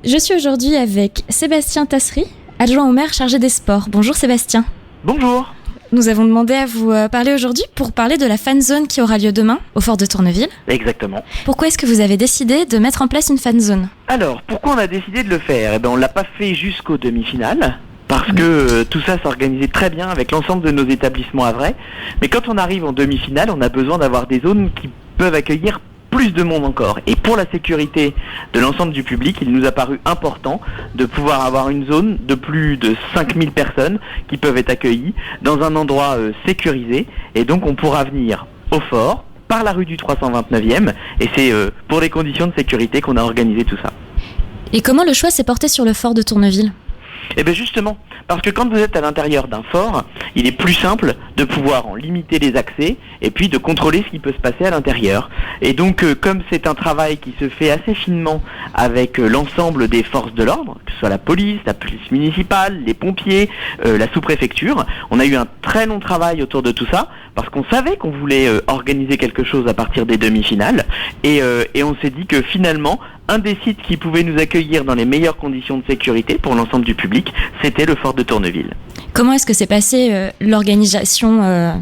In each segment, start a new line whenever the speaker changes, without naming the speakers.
Je suis aujourd'hui avec Sébastien Tassery, adjoint au maire chargé des sports. Bonjour Sébastien.
Bonjour.
Nous avons demandé à vous parler aujourd'hui pour parler de la fan zone qui aura lieu demain au fort de Tourneville.
Exactement.
Pourquoi est-ce que vous avez décidé de mettre en place une fan zone ?
Alors, pourquoi on a décidé de le faire ? On l'a pas fait jusqu'aux demi-finales, parce que tout ça s'organisait très bien avec l'ensemble de nos établissements à Vray. Mais quand on arrive en demi-finale, on a besoin d'avoir des zones qui peuvent accueillir plus de monde encore. Et pour la sécurité de l'ensemble du public, il nous a paru important de pouvoir avoir une zone de plus de 5000 personnes qui peuvent être accueillies dans un endroit sécurisé. Et donc on pourra venir au fort par la rue du 329e. Et c'est pour les conditions de sécurité qu'on a organisé tout ça.
Et comment le choix s'est porté sur le fort de Tourneville ?
Eh bien justement, parce que quand vous êtes à l'intérieur d'un fort, il est plus simple de pouvoir en limiter les accès et puis de contrôler ce qui peut se passer à l'intérieur. Et donc comme c'est un travail qui se fait assez finement avec l'ensemble des forces de l'ordre, que ce soit la police municipale, les pompiers, la sous-préfecture, on a eu un très long travail autour de tout ça parce qu'on savait qu'on voulait organiser quelque chose à partir des demi-finales et on s'est dit que finalement un des sites qui pouvait nous accueillir dans les meilleures conditions de sécurité pour l'ensemble du public, c'était le fort de Tourneville.
Comment est-ce que s'est passée l'organisation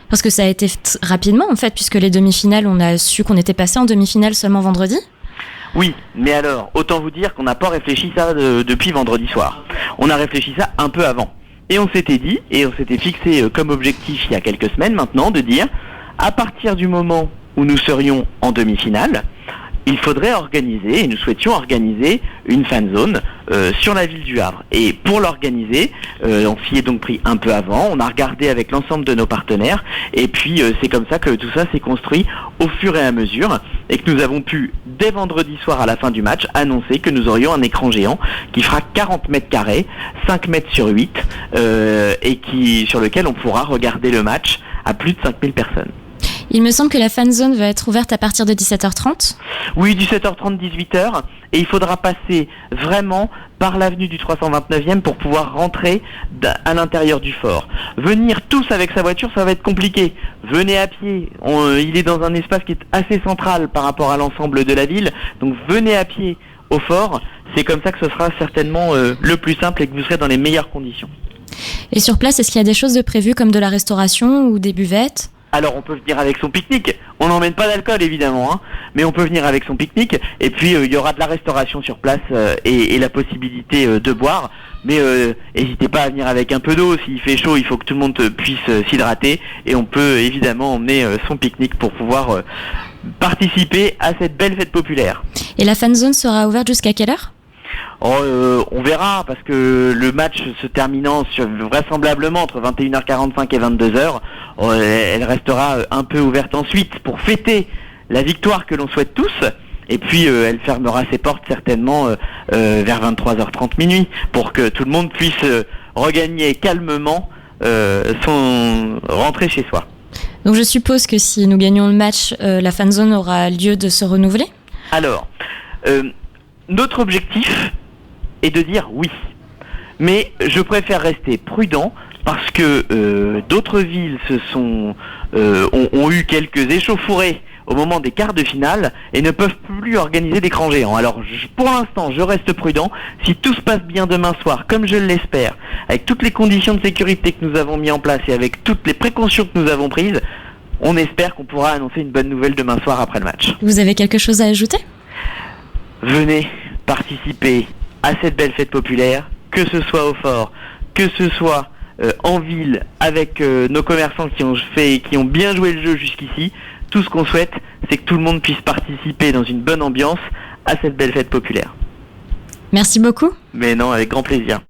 parce que ça a été rapidement en fait, puisque les demi-finales, on a su qu'on était passé en demi-finale seulement vendredi.
Oui, mais alors, autant vous dire qu'on n'a pas réfléchi ça depuis vendredi soir. On a réfléchi ça un peu avant. Et on s'était dit, et on s'était fixé comme objectif il y a quelques semaines maintenant, de dire, à partir du moment où nous serions en demi-finale, il faudrait organiser, et nous souhaitions organiser, une fan zone sur la ville du Havre. Et pour l'organiser, on s'y est donc pris un peu avant, on a regardé avec l'ensemble de nos partenaires, et puis c'est comme ça que tout ça s'est construit au fur et à mesure, et que nous avons pu, dès vendredi soir à la fin du match, annoncer que nous aurions un écran géant qui fera 40 mètres carrés, 5 mètres sur 8, et sur lequel on pourra regarder le match à plus de 5000 personnes.
Il me semble que la fan zone va être ouverte à partir de 17h30.
Oui, 17h30, 18h. Et il faudra passer vraiment par l'avenue du 329e pour pouvoir rentrer à l'intérieur du fort. Venir tous avec sa voiture, ça va être compliqué. Venez à pied. Il est dans un espace qui est assez central par rapport à l'ensemble de la ville. Donc venez à pied au fort. C'est comme ça que ce sera certainement le plus simple et que vous serez dans les meilleures conditions.
Et sur place, est-ce qu'il y a des choses de prévues comme de la restauration ou des buvettes ?
Alors on peut venir avec son pique-nique, on n'emmène pas d'alcool évidemment, mais on peut venir avec son pique-nique, et puis il y aura de la restauration sur place et la possibilité de boire, mais n'hésitez pas à venir avec un peu d'eau, s'il fait chaud il faut que tout le monde puisse s'hydrater, et on peut évidemment emmener son pique-nique pour pouvoir participer à cette belle fête populaire.
Et la fan zone sera ouverte jusqu'à quelle heure ?
On verra, parce que le match se terminant vraisemblablement entre 21h45 et 22h, elle restera un peu ouverte ensuite pour fêter la victoire que l'on souhaite tous, et puis elle fermera ses portes certainement vers 23h30 minuit, pour que tout le monde puisse regagner calmement son rentrée chez soi.
Donc je suppose que si nous gagnons le match, la fan zone aura lieu de se renouveler ?
Alors, notre objectif est de dire oui. Mais je préfère rester prudent parce que d'autres villes ont eu quelques échauffourées au moment des quarts de finale et ne peuvent plus organiser d'écran géant. Alors pour l'instant, je reste prudent. Si tout se passe bien demain soir, comme je l'espère, avec toutes les conditions de sécurité que nous avons mis en place et avec toutes les précautions que nous avons prises, on espère qu'on pourra annoncer une bonne nouvelle demain soir après le match.
Vous avez quelque chose à ajouter ?
Venez participer à cette belle fête populaire, que ce soit au fort, que ce soit en ville avec nos commerçants qui ont bien joué le jeu jusqu'ici. Tout ce qu'on souhaite, c'est que tout le monde puisse participer dans une bonne ambiance à cette belle fête populaire.
Merci beaucoup.
Mais non, avec grand plaisir.